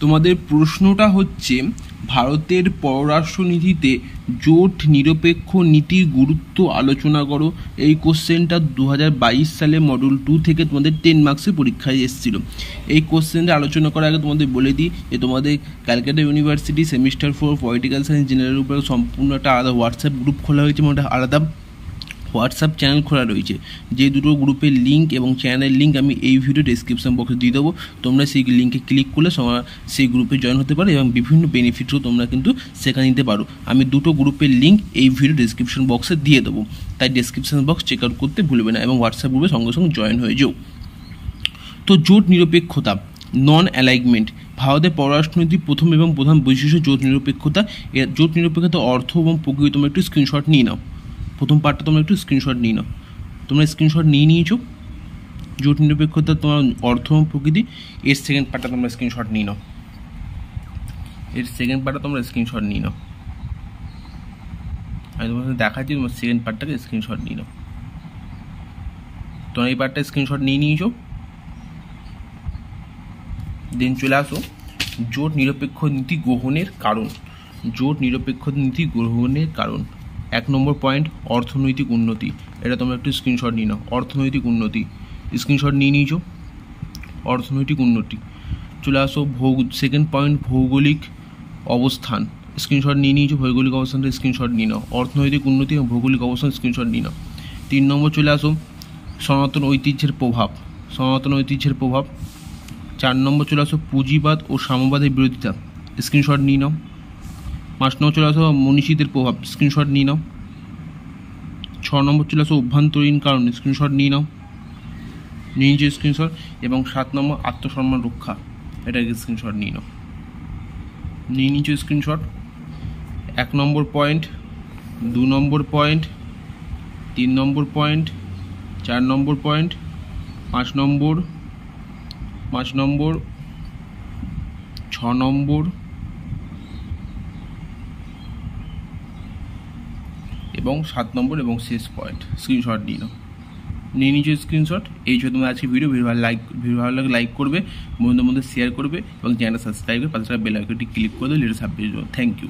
তোমাদের প্রশ্নটা হচ্ছে ভারতের পররাষ্ট্রনীতিতে জোট নিরপেক্ষ নীতির গুরুত্ব আলোচনা করো। এই কোশ্চেনটা 2022 সালে মডেল 2 থেকে তোমাদের 10 মার্কসের পরীক্ষায় এসেছিল। এই কোশ্চেনটা আলোচনা করার আগে তোমাদের বলে দিই যে তোমাদের Calcutta university semester 4 political science general উপরে সম্পূর্ণ একটা আলাদা হোয়াটসঅ্যাপ গ্রুপ খোলা হয়েছে, মানে আলাদা হোয়াটসঅ্যাপ চ্যানেল খোলা রয়েছে। যে দুটো গ্রুপের লিঙ্ক এবং চ্যানেলের লিঙ্ক আমি এই ভিডিও ডেসক্রিপশন বক্সে দিয়ে দেবো। তোমরা সেই লিঙ্কে ক্লিক করলে সেই গ্রুপে জয়েন হতে পারো এবং বিভিন্ন বেনিফিটও তোমরা কিন্তু সেখানে নিতে পারো। আমি দুটো গ্রুপের লিঙ্ক এই ভিডিও ডেসক্রিপশন বক্সে দিয়ে দেবো, তাই ডেসক্রিপশন বক্স চেক আউট করতে ভুলবে না এবং হোয়াটসঅ্যাপ গ্রুপে সঙ্গে সঙ্গে জয়েন হয়ে যাও। তো জোট নিরপেক্ষতা নন অ্যালাইনমেন্ট ভারতের পররাষ্ট্রনীতির প্রথম এবং প্রধান বৈশিষ্ট্য জোট নিরপেক্ষতা। জোট নিরপেক্ষতা অর্থ এবং প্রকৃতি তোমরা একটু স্ক্রিনশট নিয়ে নাও। প্রথম পার্টটা তোমরা একটু স্ক্রিনশট নিয়ে নাও। তোমরা স্ক্রিনশট নিয়েছো জোট নিরপেক্ষতা তোমার অর্থ এবং প্রকৃতি। এর সেকেন্ড পার্টটা তোমরা স্ক্রিনশট নিয়ে নাও। আমি তোমাদের দেখাচ্ছি, তোমার সেকেন্ড পার্টটাকে স্ক্রিনশট নিয়ে নাও। তোমরা এই পার্টটা স্ক্রিনশট নিয়েছো। দেন চলে আসো জোট নিরপেক্ষ নীতি গ্রহণের কারণ। জোট নিরপেক্ষ নীতি গ্রহণের কারণ 1 নম্বর পয়েন্ট অর্থনৈতিক উন্নতি। এটা তোমরা একটু স্ক্রিনশট নিয়ে নাও। অর্থনৈতিক উন্নতি স্ক্রিনশট নিয়েছো। অর্থনৈতিক উন্নতি। চলে আসো সেকেন্ড পয়েন্ট ভৌগোলিক অবস্থান। স্ক্রিনশট নিয়েছো। ভৌগোলিক অবস্থানটা স্ক্রিনশট নিয়ে নাও। অর্থনৈতিক উন্নতি এবং ভৌগোলিক অবস্থান স্ক্রিনশট নিয়ে নাও। 3 নম্বর চলে আসো সনাতন ঐতিহ্যের প্রভাব। 4 নম্বর চলে আসো পুঁজিবাদ ও সাম্যবাদের বিরোধিতা। স্ক্রিনশট নিয়ে নাও। 5 নম্বর চলে আসো মনীষীদের প্রভাব। স্ক্রিনশট নিয়ে নাও। 6 নম্বর চলে আসো অভ্যন্তরীণ কারণ। স্ক্রিনশট নিয়ে নাও। নিয়েছো স্ক্রিনশট। এবং 7 নম্বর আত্মসম্মান রক্ষা। এটাকে স্ক্রিনশট নিয়ে নাও। নিয়েছো স্ক্রিনশট। 1 নম্বর পয়েন্ট, 2 নম্বর পয়েন্ট, 3 নম্বর পয়েন্ট, 4 নম্বর পয়েন্ট, 5 নম্বর, 6 নম্বর এবং 7 নম্বর এবং শেষ পয়েন্ট। স্ক্রিনশট নিয়ে নাও। নিয়ে নিয়েছো স্ক্রিনশট। এই জন্য তোমরা আজকে ভিডিও ভালো লাগলে লাইক করবে, বন্ধুদের মধ্যে শেয়ার করবে এবং চ্যানেল সাবস্ক্রাইব করে পাশে বেল আইকনটি ক্লিক করে দিলে লেটেস্ট আপডেট। Thank you.